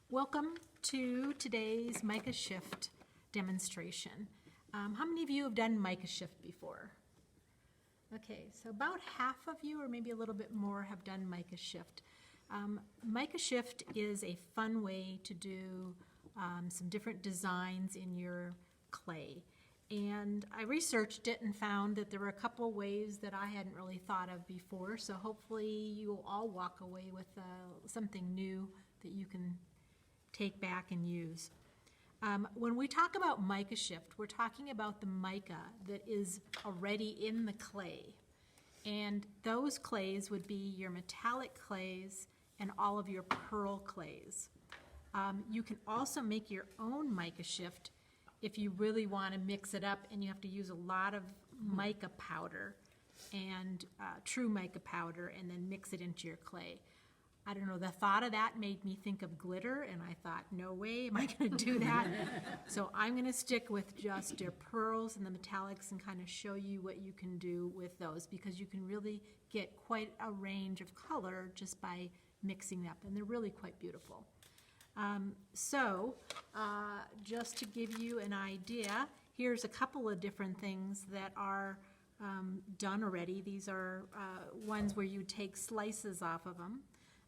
Welcome to today's Mica Shift demonstration. How many of you have done Mica Shift before? Okay, so about half of you, or maybe a little bit more, have done Mica Shift. Mica Shift is a fun way to do some different designs in your clay. And I researched it and found that there were a couple ways that I hadn't really thought of before, so hopefully you'll all walk away with something new that you can take back and use. When we talk about Mica Shift, we're talking about the mica that is already in the clay. And those clays would be your metallic clays and all of your pearl clays. You can also make your own Mica Shift if you really want to mix it up, and you have to use a lot of mica powder and true mica powder and then mix it into your clay. I don't know, the thought of that made me think of glitter, and I thought, no way am I going to do that. So I'm going to stick with just your pearls and the metallics and kind of show you what you can do with those, because you can really get quite a range of color just by mixing up, and they're really quite beautiful. Just to give you an idea, here's a couple of different things that are done already. These are ones where you take slices off of them.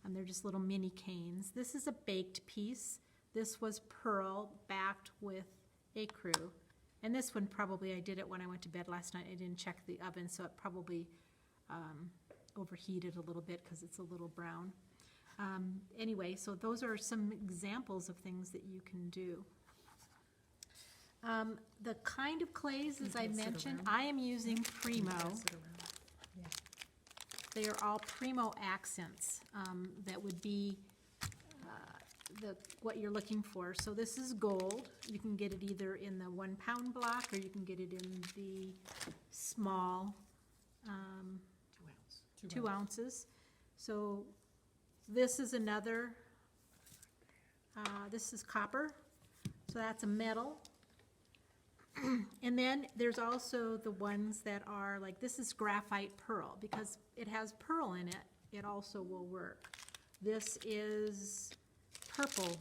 And they're just little mini canes. This is a baked piece. This was pearl backed with ecru. And this one probably, I did it when I went to bed last night. I didn't check the oven, so it probably overheated a little bit because it's a little brown. Anyway, so those are some examples of things that you can do. The kind of clays, as I mentioned, I am using Primo. They are all Primo accents that would be what you're looking for. So this is gold. You can get it either in the 1 pound block, or you can get it in the small 2 ounces. So this is another, this is copper. So that's a metal. And then there's also the ones that are like, this is graphite pearl, because it has pearl in it, it also will work. This is purple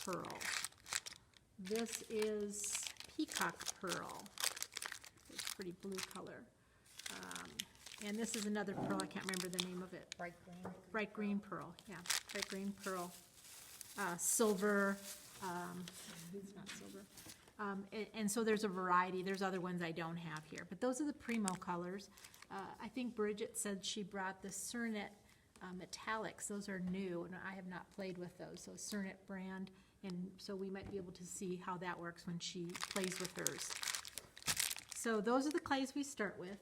pearl. This is peacock pearl. It's pretty blue color. And this is another pearl, I can't remember the name of it. Bright green. Bright green pearl, yeah, bright green pearl. Silver, it's not silver. And so there's a variety. There's other ones I don't have here, but those are the Primo colors. I think Bridget said she brought the Cernet metallics. Those are new, and I have not played with those. So Cernet brand, and so we might be able to see how that works when she plays with hers. So those are the clays we start with.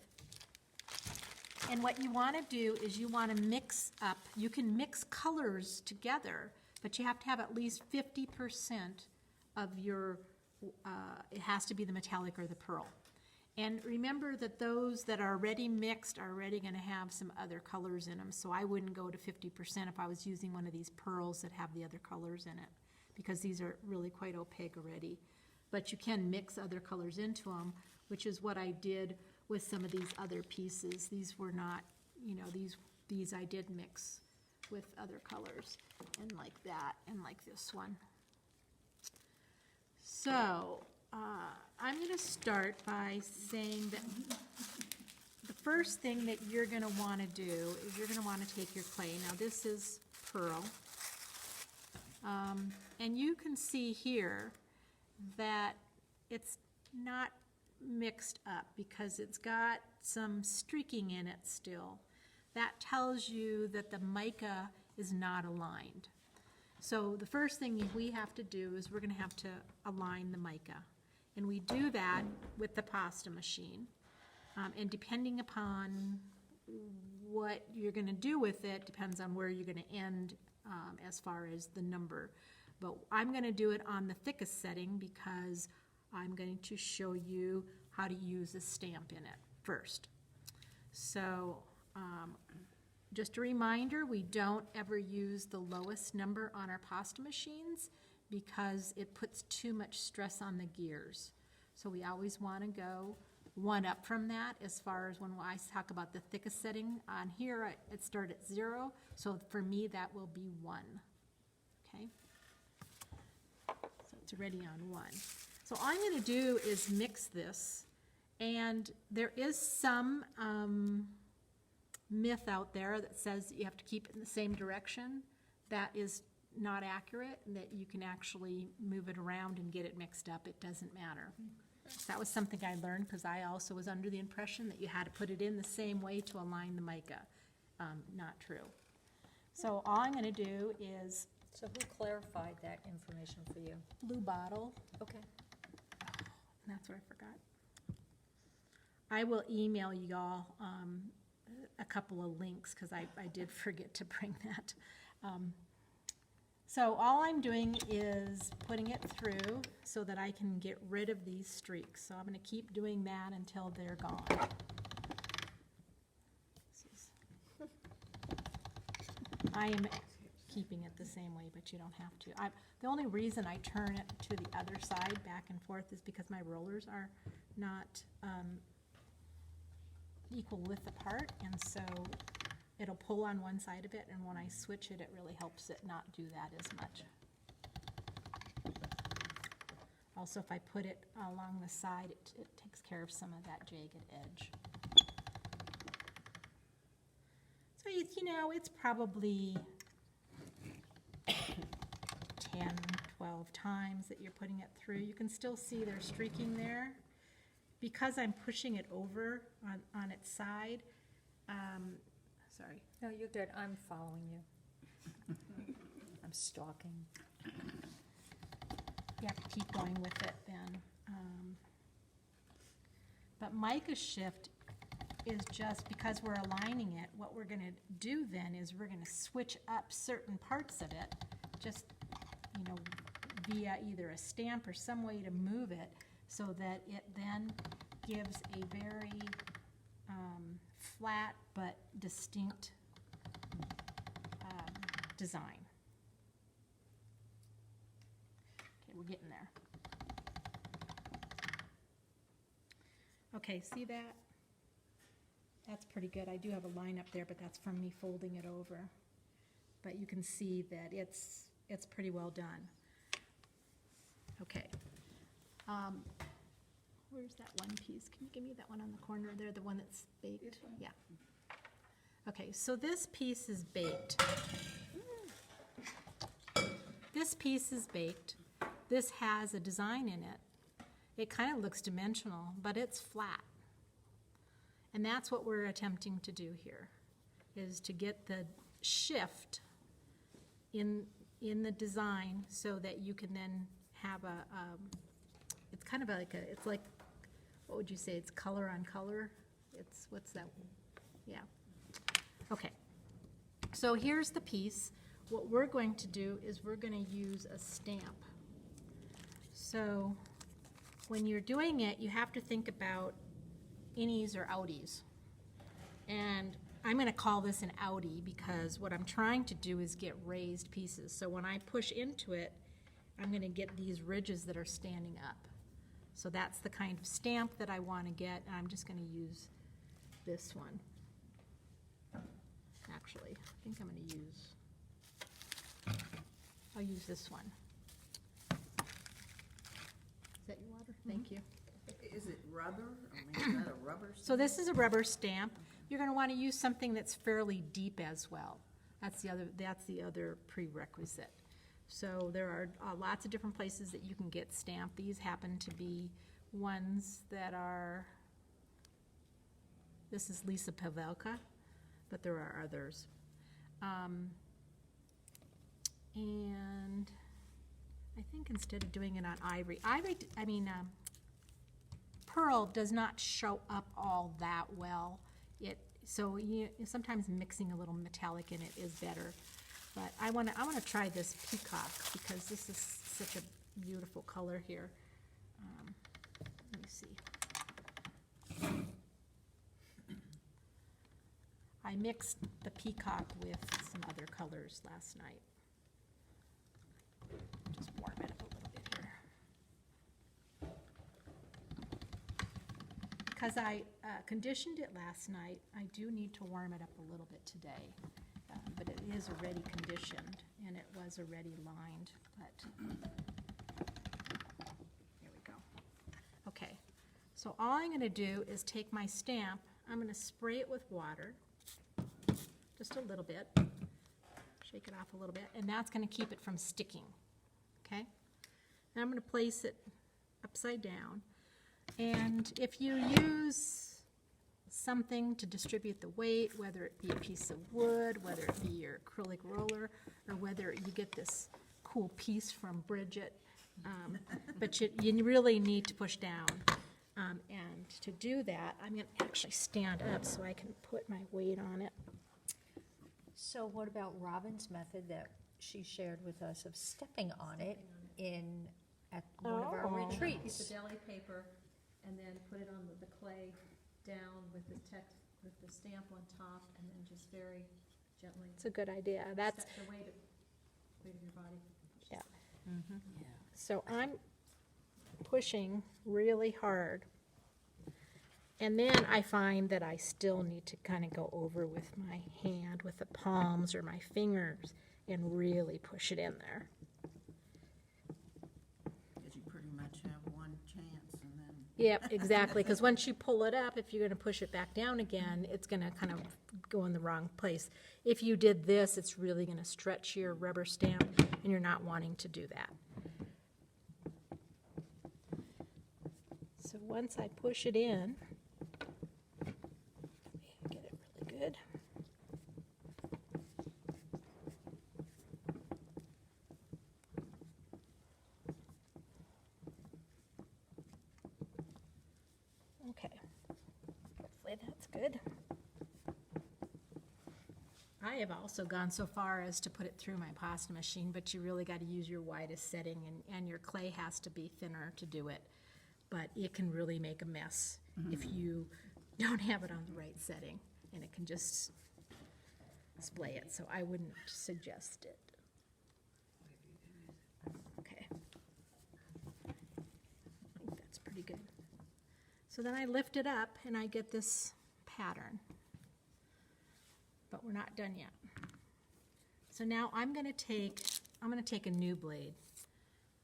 And what you want to do is you want to mix up. You can mix colors together, but you have to have at least 50% of your it has to be the metallic or the pearl. And remember that those that are already mixed are already going to have some other colors in them, so I wouldn't go to 50% if I was using one of these pearls that have the other colors in it, because these are really quite opaque already. But you can mix other colors into them, which is what I did with some of these other pieces. These were not, you know, these I did mix with other colors, and like that, and like this one. So, I'm going to start by saying that the first thing that you're going to want to do is you're going to want to take your clay. Now this is pearl. And you can see here that it's not mixed up because it's got some streaking in it still. That tells you that the mica is not aligned. So the first thing we have to do is we're going to have to align the mica. And we do that with the pasta machine. And depending upon what you're going to do with it, depends on where you're going to end as far as the number. But I'm going to do it on the thickest setting because I'm going to show you how to use a stamp in it first. So just a reminder, we don't ever use the lowest number on our pasta machines because it puts too much stress on the gears. So we always want to go one up from that as far as when I talk about the thickest setting. On here, it starts at 0, so for me that will be 1, okay? it's already on one. So all I'm gonna do is mix this, and there is some myth out there that says that you have to keep it in the same direction. That is not accurate, and that you can actually move it around and get it mixed up. It doesn't matter. So that was something I learned, because I also was under the impression that you had to put it in the same way to align the mica. Not true. So all I'm gonna do is So who clarified that information for you? blue bottle. Okay. That's what I forgot. I will email y'all a couple of links, because I did forget to bring that. So all I'm doing is putting it through so that I can get rid of these streaks. So I'm going to keep doing that until they're gone. I am keeping it the same way, but you don't have to. The only reason I turn it to the other side back and forth is because my rollers are not equal width apart, and so it'll pull on one side of it, and when I switch it, it really helps it not do that as much. Also, if I put it along the side, it takes care of some of that jagged edge. So, you know, it's probably 10, 12 times that you're putting it through. You can still see there's streaking there. Because I'm pushing it over on its side, sorry. No, you're good. I'm following you. I'm stalking. You have to keep going with it then. But Mica Shift is just, because we're aligning it, what we're gonna do then is we're gonna switch up certain parts of it, just, you know, via either a stamp or some way to move it, so that it then gives a very flat but distinct design. Okay, we're getting there. Okay, see that? That's pretty good. I do have a line up there, but that's from me folding it over. But you can see that it's pretty well done. Okay. Where's that one piece? Can you give me that one on the corner there, the one that's baked? Yeah. Okay, so this piece is baked. This piece is baked. This has a design in it. It kind of looks dimensional, but it's flat. And that's what we're attempting to do here, is to get the shift in the design so that you can then have it's kind of like it's like, what would you say, it's color on color? It's, what's that? Yeah. Okay. So here's the piece. What we're going to do is we're going to use a stamp. So when you're doing it, you have to think about innies or outies. And I'm going to call this an outie because what I'm trying to do is get raised pieces. So when I push into it, I'm going to get these ridges that are standing up. So that's the kind of stamp that I want to get, and I'm just going to use this one. Actually, I think I'm going to I'll use this one. Is that your water? Thank you. Is it rubber? I mean, is that a rubber stamp? So this is a rubber stamp. You're going to want to use something that's fairly deep as well. That's the other prerequisite. So there are lots of different places that you can get stamped. These happen to be ones that are, this is Lisa Pavelka, but there are others. And I think instead of doing it on ivory, pearl does not show up all that well. So sometimes mixing a little metallic in it is better. But I want to try this peacock because this is such a beautiful color here. Let me see. I mixed the peacock with some other colors last night. Just warm it up a little bit here. Because I conditioned it last night, I do need to warm it up a little bit today. But it is already conditioned, and it was already lined. But So all I'm gonna do is take my stamp, I'm gonna spray it with water, just a little bit, shake it off a little bit, and that's gonna keep it from sticking, okay? Now I'm gonna place it upside down, and if you use something to distribute the weight, whether it be a piece of wood, whether it be your acrylic roller, or whether you get this cool piece from Bridget, but you really need to push down. And to do that, I'm going to actually stand up so I can put my weight on it. So what about Robin's method that she shared with us of stepping on it at one of our Oh. Piece retreats? of deli paper, and then put it on the clay down with the text, with the stamp on top, and then just very gently It's a good idea. That's, step the weight of your body. yeah. Mhm. So I'm pushing really hard. And then I find that I still need to kind of go over with my hand, with the palms or my fingers, and really push it in there. Because you pretty much have one chance and then. Yep, exactly, because once you pull it up, if you're gonna push it back down again, it's gonna kind of go in the wrong place. If you did this, it's really gonna stretch your rubber stamp, and you're not wanting to do that. So once I push it in, get it really good. Okay, hopefully that's good. I have also gone so far as to put it through my pasta machine, but you really got to use your widest setting, and your clay has to be thinner to do it. But it can really make a mess if you don't have it on the right setting, and it can just splay it, so I wouldn't suggest it. Okay. I think that's pretty good. So then I lift it up and I get this pattern. But we're not done yet. So now I'm gonna take a new blade.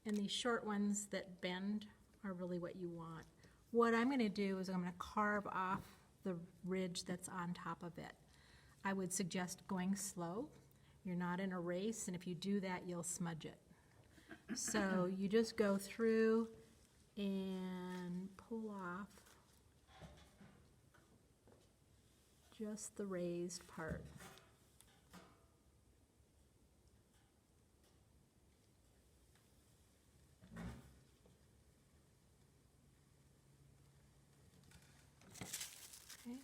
And these short ones that bend are really what you want. What I'm gonna do is I'm gonna carve off the ridge that's on top of it. I would suggest going slow. You're not in a race, and if you do that, you'll smudge it. So you just go through and pull off just the raised part. Okay.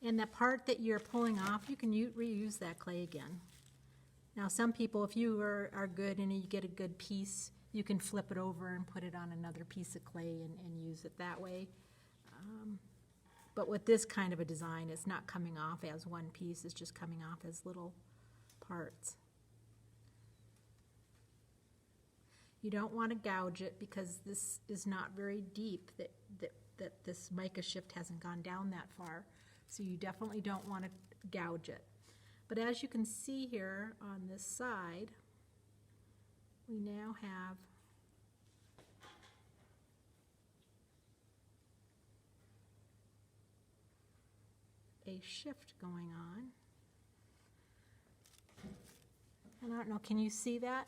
And the part that you're pulling off, you can reuse that clay again. Now, some people, if you are good and you get a good piece, you can flip it over and put it on another piece of clay and use it that way. But with this kind of a design, it's not coming off as one piece, it's just coming off as little parts. You don't want to gouge it because this is not very deep, that this mica shift hasn't gone down that far. So you definitely don't want to gouge it. But as you can see here on this side, we now have a shift going on. And I don't know, can you see that?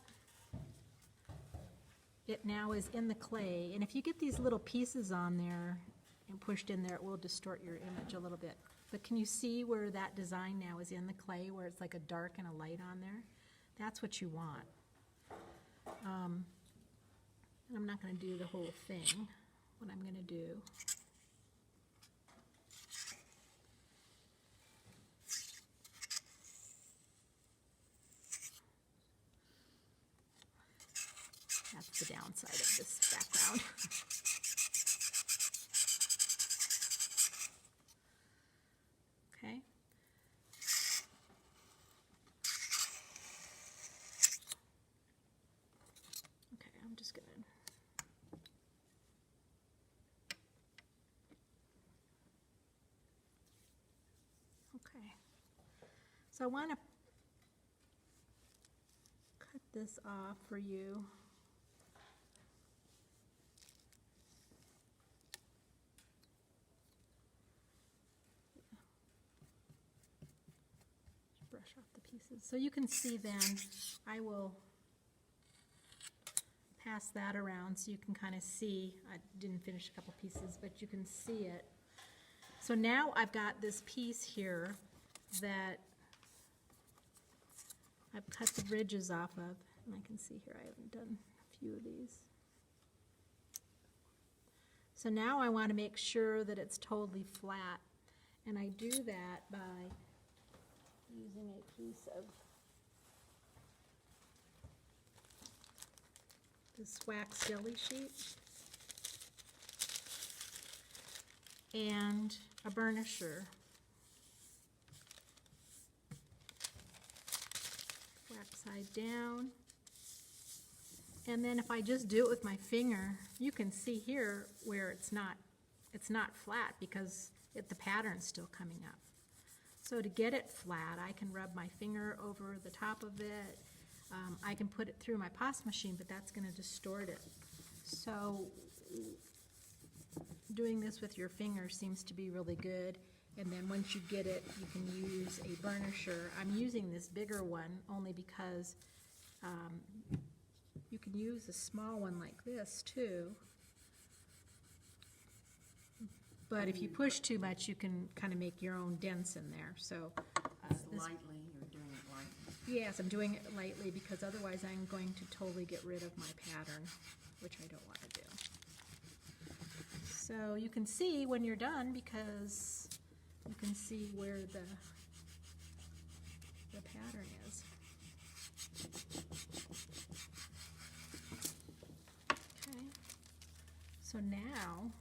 It now is in the clay, and if you get these little pieces on there and pushed in there, it will distort your image a little bit. But can you see where that design now is in the clay, where it's like a dark and a light on there? That's what you want. And I'm not going to do the whole thing. What I'm going to do, that's the downside of this background. Okay. Okay, I'm just gonna. Okay. So I want to cut this off for you. brush off the pieces. So you can see then, I will pass that around so you can kind of see. I didn't finish a couple pieces, but you can see it. So now I've got this piece here that I've cut the ridges off of, and I can see here I haven't done a few of these. So now I want to make sure that it's totally flat, and I do that by using a piece of this wax jelly sheet and a burnisher. Wax side down. And then if I just do it with my finger, you can see here where it's not flat because the pattern's still coming up. So to get it flat, I can rub my finger over the top of it. I can put it through my pasta machine, but that's going to distort it. So doing this with your finger seems to be really good. And then once you get it, you can use a burnisher. I'm using this bigger one only because you can use a small one like this too. But if you push too much, you can kind of make your own dents in there. So It's lightly, you're doing it lightly. yes, I'm doing it lightly because otherwise I'm going to totally get rid of my pattern, which I don't want to do. So you can see when you're done because you can see where the pattern is. Okay, so now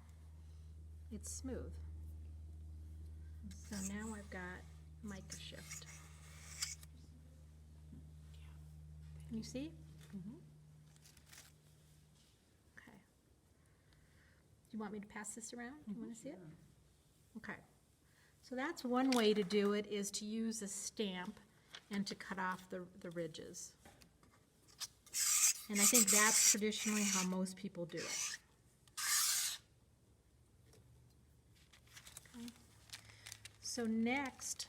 it's smooth. So now I've got Mica Shift. Can you see? Okay. Do you want me to pass this around? You want to see it? Okay. So that's one way to do it, is to use a stamp and to cut off the ridges. And I think that's traditionally how most people do it. Okay. So next,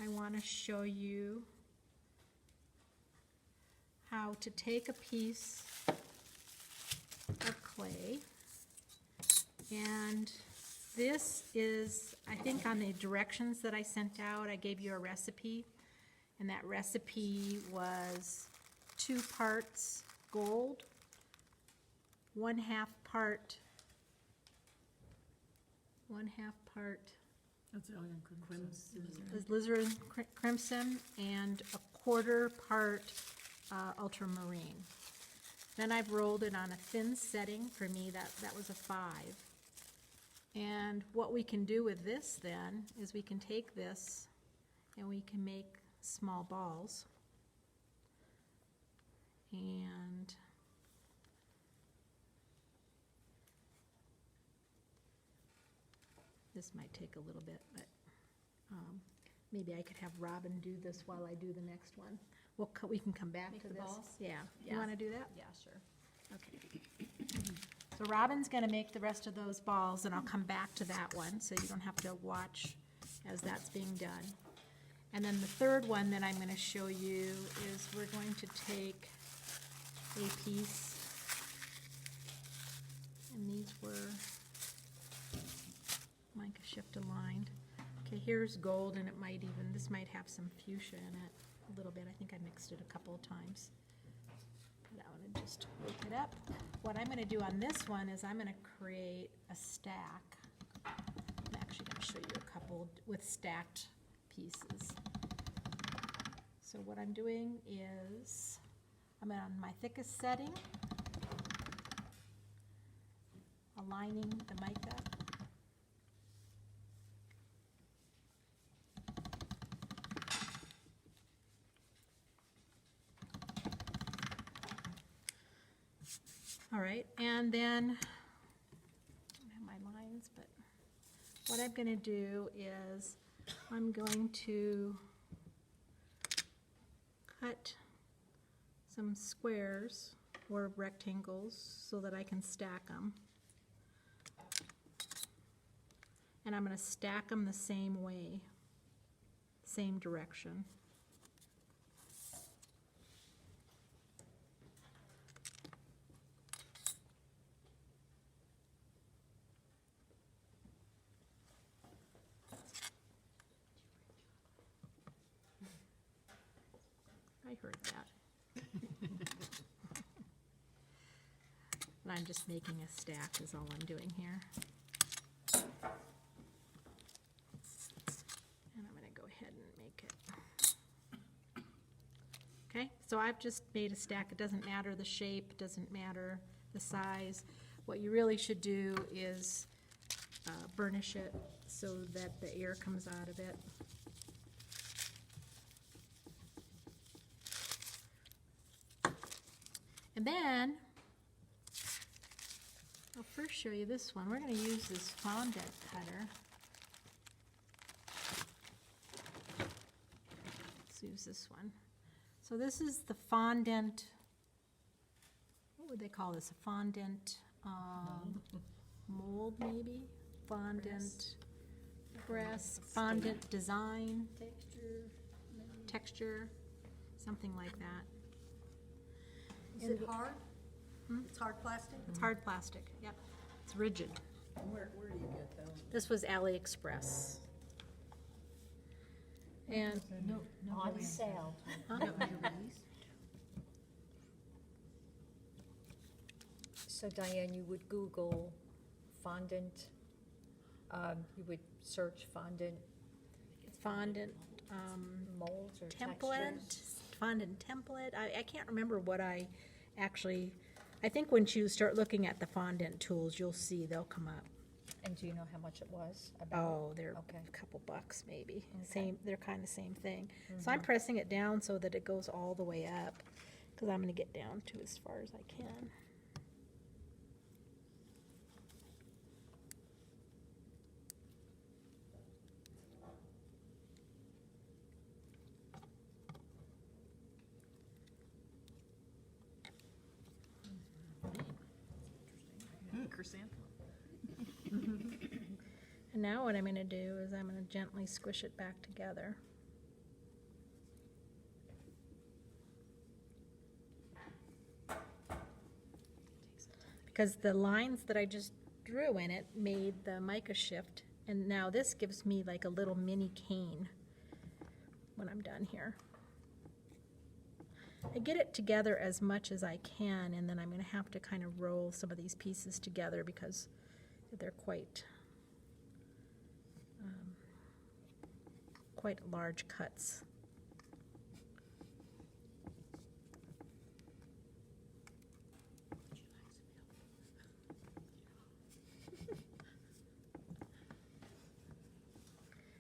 I want to show you how to take a piece of clay, and this is, I think on the directions that I sent out, I gave you a recipe, and that recipe was 2 parts gold, 1/2 part, alizarin crimson, and 1/4 part ultramarine. Then I've rolled it on a thin setting. For me, that was a 5. And what we can do with this then is we can take this and we can make small balls. And this might take a little bit, but maybe I could have Robin do this while I do the next one. We can come back Make to the this. balls? Yeah. You Yeah. want to do that? Yeah, sure. Okay. So Robin's going to make the rest of those balls, and I'll come back to that one, so you don't have to watch as that's being done. And then the third one that I'm going to show you is we're going to take a piece, and these were Mica Shift aligned. Okay, here's gold, and this might have some fuchsia in it a little bit. I think I mixed it a couple of times. But I want to just wake it up. What I'm going to do on this one is I'm going to create a stack. I'm actually going to show you a couple with stacked pieces. So what I'm doing is I'm on my thickest setting, aligning the mica. All right, and then, I don't have my lines, but what I'm going to do is I'm going to cut some squares or rectangles so that I can stack them. And I'm going to stack them the same way. same direction. I heard that. But I'm just making a stack is all I'm doing here. And I'm gonna go ahead and make it. Okay, so I've just made a stack. It doesn't matter the shape, it doesn't matter the size. What you really should do is burnish it so that the air comes out of it. And then, I'll first show you this one. We're going to use this fondant cutter. Let's use this one. So this is the fondant, what would they call this? A fondant mold maybe? Fondant press, fondant design, texture, something like that. Is it hard? It's hard plastic? It's hard plastic, yep. It's rigid. Where do you get those? This was AliExpress. And, On sale. So Diane, you would Google fondant, you would search fondant fondant, molds or template, textures? fondant template. I can't remember what I actually, I think once you start looking at the fondant tools, you'll see they'll come up. And do you know how much it was? About? Oh, they're Okay. a couple bucks maybe. Okay. Same, they're kind of same thing. So I'm pressing it down so that it goes all the way up, because I'm gonna get down to as far as I can. Chrysanthemum. And now what I'm gonna do is I'm gonna gently squish it back together. Because the lines that I just drew in it made the mica shift, and now this gives me like a little mini cane when I'm done here. I get it together as much as I can, and then I'm gonna have to kind of roll some of these pieces together because they're quite large cuts.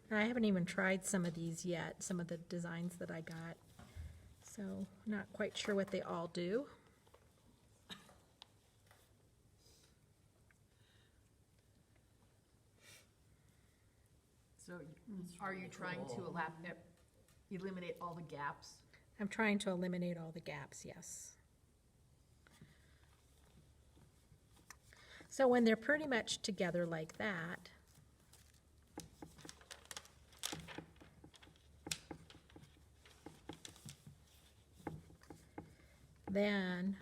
And I haven't even tried some of these yet, some of the designs that I got. So, not quite sure what they all do. So are you trying to eliminate all the gaps? I'm trying to eliminate all the gaps, yes. So when they're pretty much together like that, then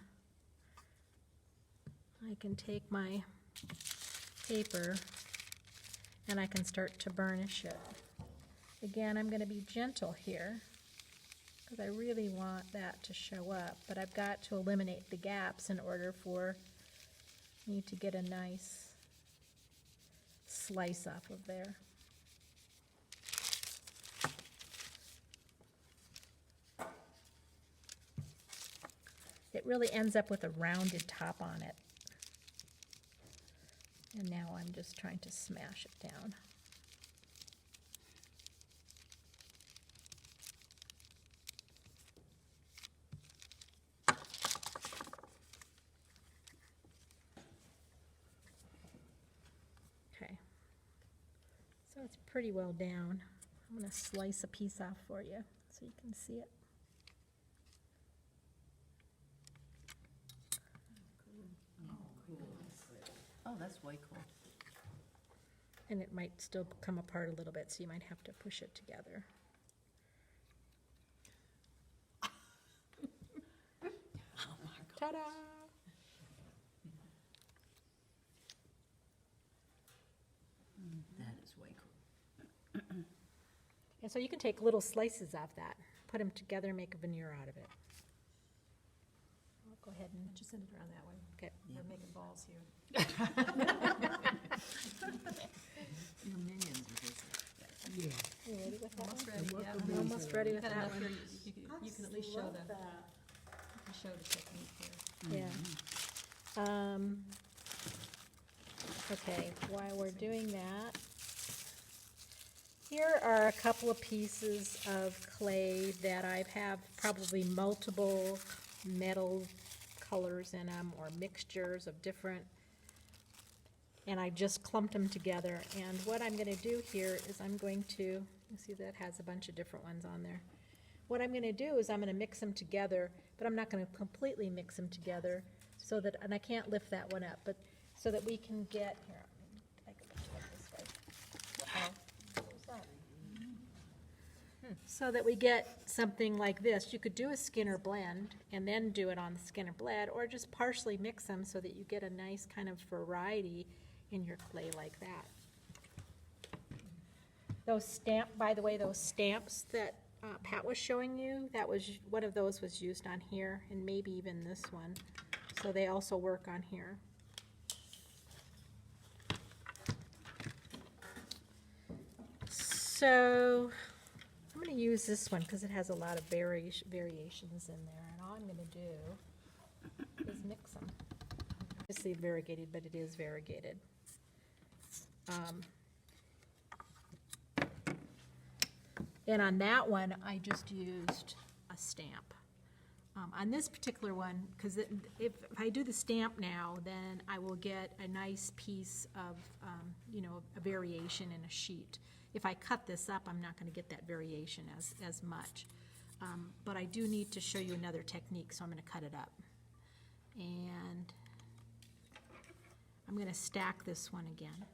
I can take my paper and I can start to burnish it. Again, I'm going to be gentle here because I really want that to show up, but I've got to eliminate the gaps in order for me to get a nice slice off of there. It really ends up with a rounded top on it. And now I'm just trying to smash it down. Okay. So it's pretty well down. I'm going to slice a piece off for you so you can see it. Oh, that's way cool. And it might still come apart a little bit, so you might have to push it together. Ta-da! That is way cool. And so you can take little slices off that, put them together, make a veneer out of it. I'll go ahead and, Just send it around that way. okay. We're making balls here. Your minions are busy. You ready with that Almost one? ready, yeah. I'm almost ready with Got that enough one. here, you can at least show the, you can show the technique here. Yeah. Okay, while we're doing that, here are a couple of pieces of clay that I have probably multiple metal colors in them or mixtures of different, and I just clumped them together. And what I'm gonna do here is I'm going to, you see that has a bunch of different ones on there. What I'm gonna do is I'm gonna mix them together, but I'm not gonna completely mix them together so that, and I can't lift that one up, but so that we can get, here, I can put it this way. Uh-oh, what was that? So that we get something like this. You could do a Skinner blend and then do it on the Skinner blend, or just partially mix them so that you get a nice kind of variety in your clay like that. Those by the way, those stamps that Pat was showing you, that was, one of those was used on here, and maybe even this one. So they also work on here. So I'm going to use this one because it has a lot of variations in there, and all I'm going to do is mix them. Obviously variegated, but it is variegated. And on that one, I just used a stamp. On this particular one, because if I do the stamp now, then I will get a nice piece of, a variation in a sheet. If I cut this up, I'm not going to get that variation as much. But I do need to show you another technique, so I'm going to cut it up. And I'm going to stack this one again.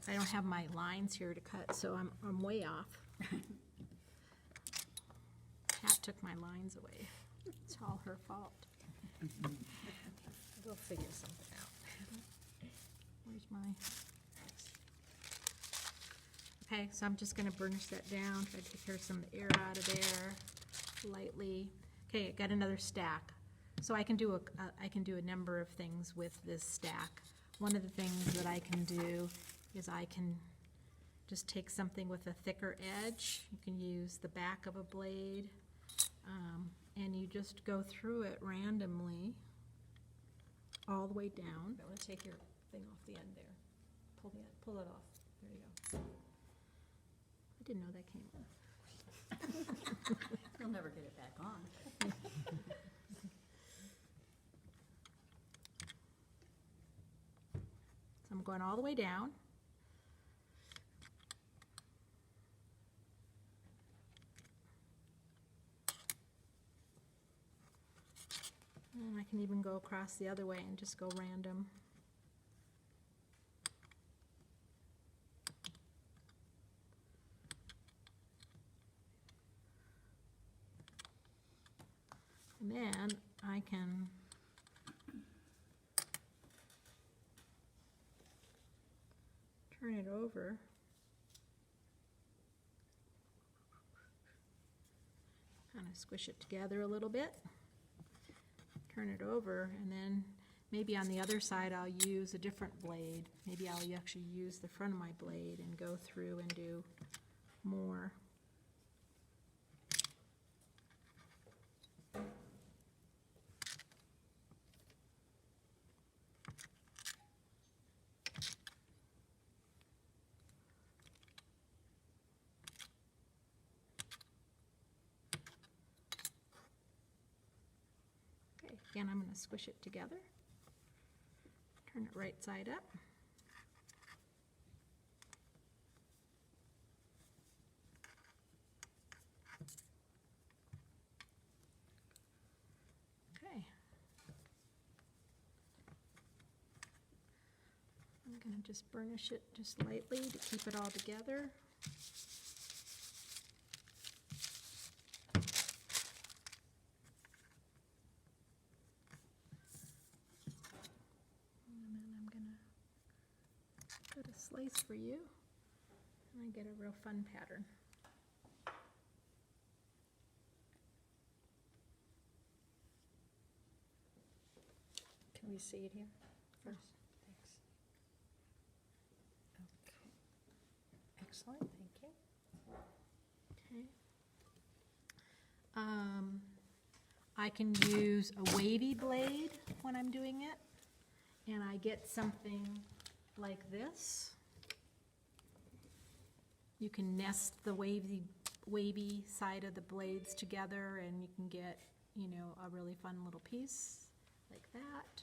I don't have my lines here to cut, so I'm way off. Kat took my lines away. It's all her fault. We'll figure something out. Where's my? Okay, so I'm just gonna burnish that down, try to take care of some of the air out of there lightly. Okay, I got another stack. So I can do a number of things with this stack. One of the things that I can do is I can just take something with a thicker edge. You can use the back of a blade, and you just go through it randomly all the way down. I want to take your thing off the end there. Pull it off. There you go. I didn't know that came off. You'll never get it back on. So I'm going all the way down. And I can even go across the other way and just go random. And then I can turn it over. Kind of squish it together a little bit. Turn it over, and then maybe on the other side I'll use a different blade. Maybe I'll actually use the front of my blade and go through and do more. Again, I'm going to squish it together. Turn it right side up. Okay. I'm going to just burnish it just lightly to keep it all together. And then I'm going to cut a slice for you, and I get a real fun pattern. Can we see it here first? Thanks. Okay. Excellent, thank you. Okay. I can use a wavy blade when I'm doing it, and I get something like this. You can nest the wavy side of the blades together, and you can get, you know, a really fun little piece like that.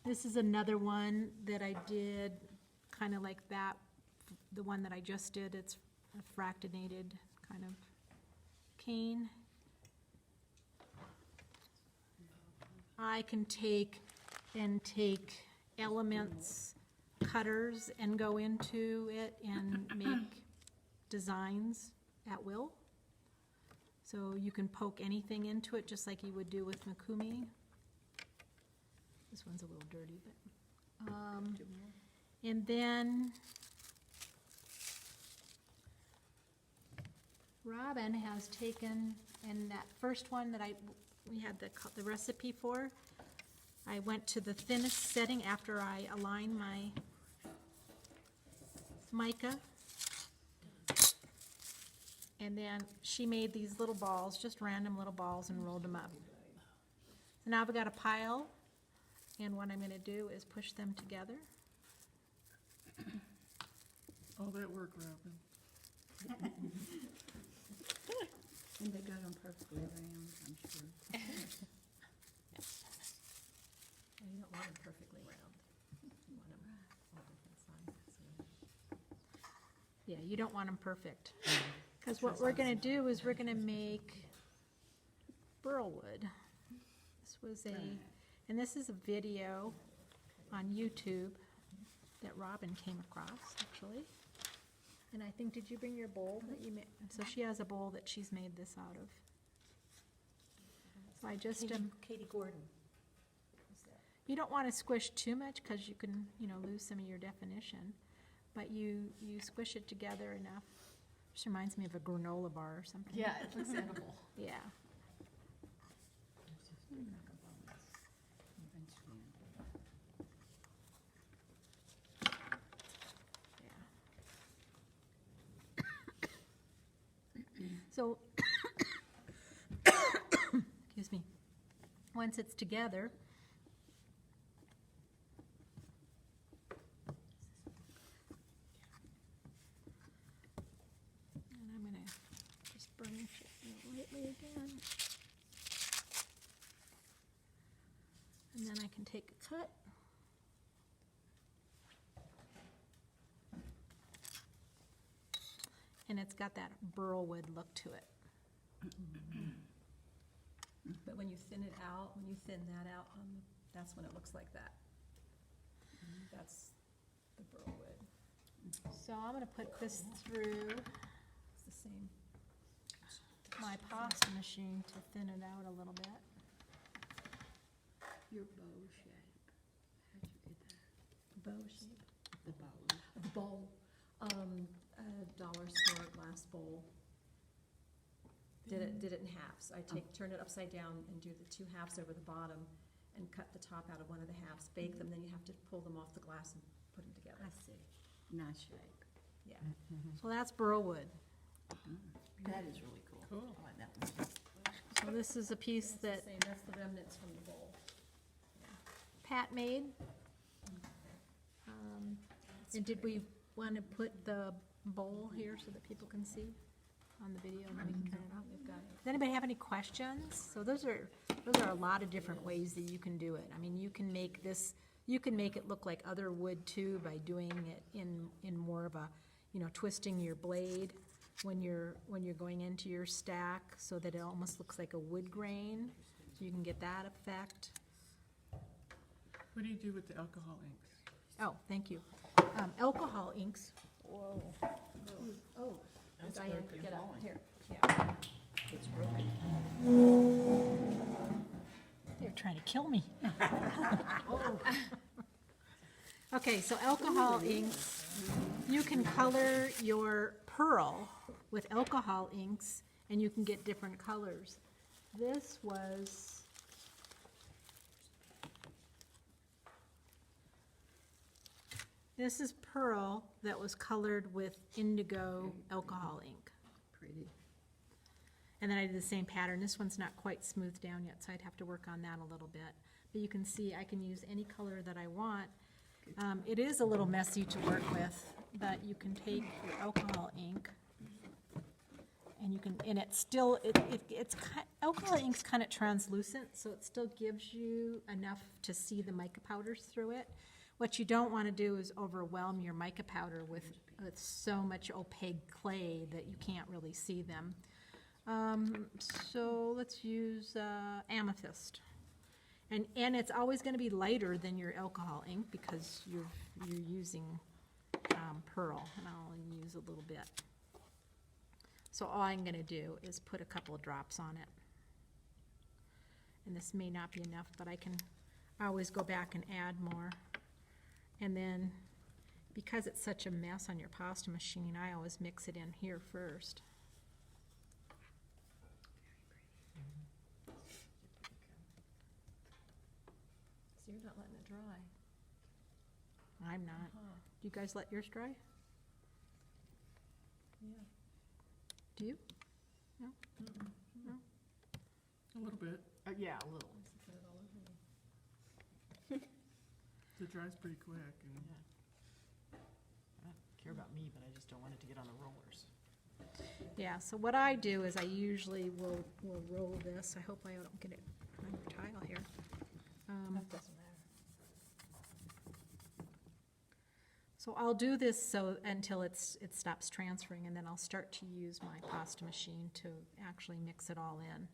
This is another one that I did kind of like that, the one that I just did. It's a fractionated kind of cane. I can take elements, cutters, and go into it and make designs at will. So you can poke anything into it just like you would do with Mikumi. This one's a little dirty, but, and then Robin has taken, and that first one that we had the recipe for, I went to the thinnest setting after I aligned my mica. And then she made these little balls, just random little balls, and rolled them up. So now I've got a pile, and what I'm going to do is push them together. All that work, Robin. And they got them perfectly round, I'm sure. Well, you don't want them perfectly round. You want them all different sizes. Yeah, you don't want them perfect. Because what we're going to do is we're going to make burlwood. This was and this is a video on YouTube that Robin came across, actually. And I think, did you bring your bowl that you made? So she has a bowl that she's made this out of. So I just, Katie Gordon. you don't want to squish too much because you can, you know, lose some of your definition. But you squish it together enough. Just reminds me of a granola bar or something. Yeah, it looks edible. Yeah. So, excuse me, once it's together, and I'm going to just burnish it lightly again. And then I can take a cut. And it's got that burlwood look to it. But when you thin it out, when you thin that out, that's when it looks like that. That's the burlwood. So I'm gonna put this through It's the same. my pasta machine to thin it out a little bit. Your bow shape. How'd you get that? Bow shape. The bow. The bowl, a dollar store glass bowl. Did it in halves. I turn it upside down and do the two halves over the bottom and cut the top out of one of the halves, bake them, then you have to pull them off the glass and put them together. I see. Nice shape. Yeah. So that's burlwood. That is really cool. Cool. I like that one. So this is a piece It's the that same, that's the remnants from the bowl. Pat made. And did we want to put the bowl here so that people can see? on the video, and then we can cut it off. We've got it. Does anybody have any questions? So those are a lot of different ways that you can do it. I mean, you can make it look like other wood too by doing it in more of a, twisting your blade when you're going into your stack so that it almost looks like a wood grain. So you can get that effect. What do you do with the alcohol inks? Oh, thank you. Alcohol inks. Whoa. Oh, That's Diane, broken. get up Falling. here. Yeah. It's broken. They're trying to kill me. Okay, so alcohol inks, you can color your pearl with alcohol inks, and you can get different colors. This is pearl that was colored with indigo alcohol ink. Pretty. And then I did the same pattern. This one's not quite smoothed down yet, so I'd have to work on that a little bit. But you can see I can use any color that I want. It is a little messy to work with, but you can take your alcohol ink and you can, and it's still, alcohol ink's kind of translucent, so it still gives you enough to see the mica powders through it. What you don't want to do is overwhelm your mica powder with so much opaque clay that you can't really see them. So let's use amethyst. And it's always going to be lighter than your alcohol ink because you're using pearl, and I'll only use a little bit. So all I'm going to do is put a couple of drops on it. And this may not be enough, but I always go back and add more. And then, because it's such a mess on your pasta machine, I always mix it in here first. So you're not letting it dry. I'm not. Huh. Do you guys let yours dry? Yeah. Do you? A little bit. Yeah, a little. Put it all over me. It dries pretty quick. And I don't care about me, but I just don't want it to get on the rollers. Yeah, so what I do is I usually will roll this. I hope I don't get it on your tile here. That doesn't matter. So I'll do this until it stops transferring, and then I'll start to use my pasta machine to actually mix it all in.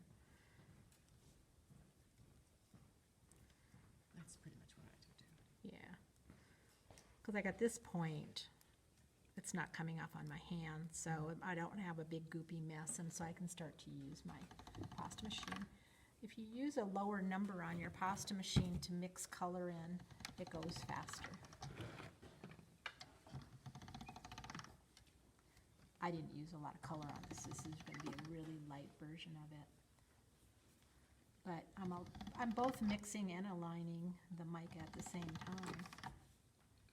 That's pretty much what I do too. Yeah. Because like at this point, it's not coming off on my hand, so I don't have a big goopy mess, and so I can start to use my pasta machine. If you use a lower number on your pasta machine to mix color in, it goes faster. I didn't use a lot of color on this. This is going to be a really light version of it. But I'm both mixing and aligning the mica at the same time.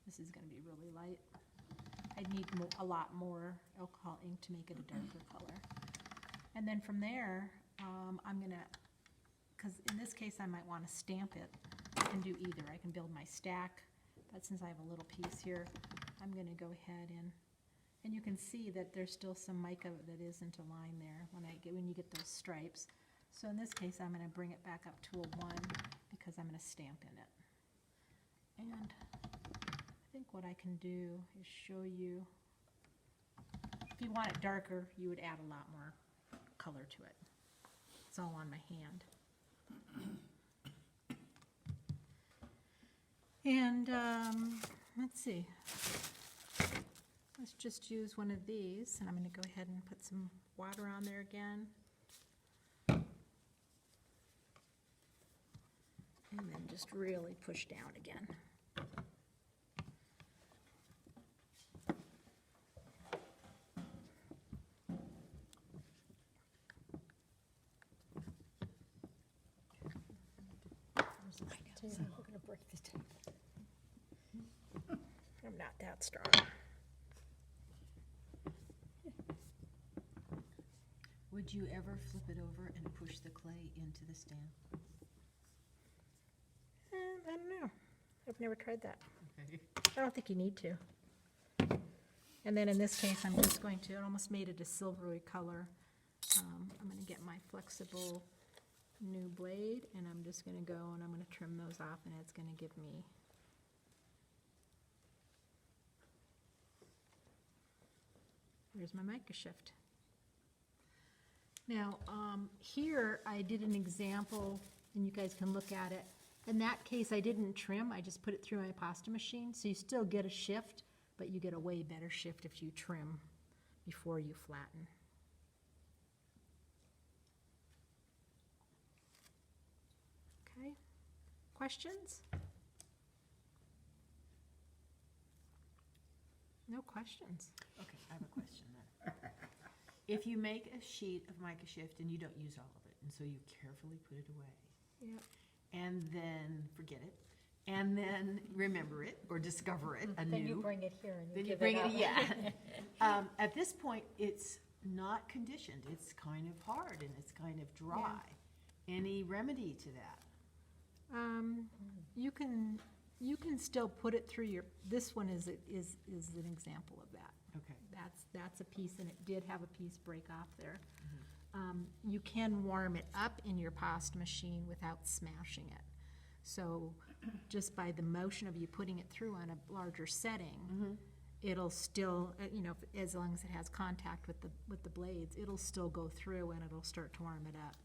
This is going to be really light. I need a lot more alcohol ink to make it a darker color. And then from there, I'm going to, because in this case I might want to stamp it. I can do either. I can build my stack, but since I have a little piece here, I'm going to go ahead and you can see that there's still some mica that isn't aligned there when you get those stripes. So in this case, I'm going to bring it back up to a 1 because I'm going to stamp in it. And I think what I can do is show you, if you want it darker, you would add a lot more color to it. It's all on my hand. And let's see. Let's just use one of these, and I'm going to go ahead and put some water on there again. And then just really push down again. We're gonna break the tape. I'm not that strong. Would you ever flip it over and push the clay into the stand? I don't know. I've never tried that. Okay. I don't think you need to. And then in this case, I'm just going to, I almost made it a silvery color. I'm gonna get my flexible new blade, and I'm just gonna go and I'm gonna trim those off, and it's gonna give me there's my Mica Shift. Now, here I did an example, and you guys can look at it. In that case, I didn't trim, I just put it through my pasta machine, so you still get a shift, but you get a way better shift if you trim before you flatten. Okay, questions? No questions. Okay, I have a question then. If you make a sheet of Mica Shift and you don't use all of it, and so you carefully put it away, Yep. and then forget it, and then remember it or discover it anew. Then you bring it here and you Then you give bring it it, up. yeah. At this point, it's not conditioned, it's kind of hard and it's kind of dry. Any remedy to that? You can still put it through your, this one is an example of that. Okay. That's a piece, and it did have a piece break off there. You can warm it up in your pasta machine without smashing it. So just by the motion of you putting it through on a larger setting, it'll still, as long as it has contact with the blades, it'll still go through and it'll start to warm it up.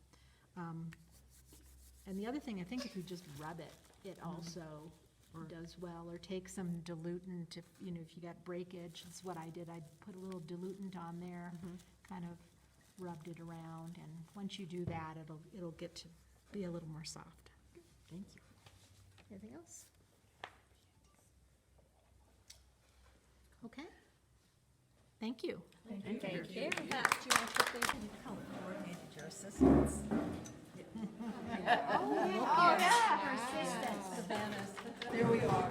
And the other thing, I think if you just rub it, it also does well, or take some dilutant if you got breakage. It's what I did. I put a little dilutant on there, kind of rubbed it around, and once you do that, it'll get to be a little more soft. Thank you. Anything else? Okay. Thank you. Thank you. Pat, do you want to put these in color coordinated your assistants? Oh, yeah, persistence. There we are.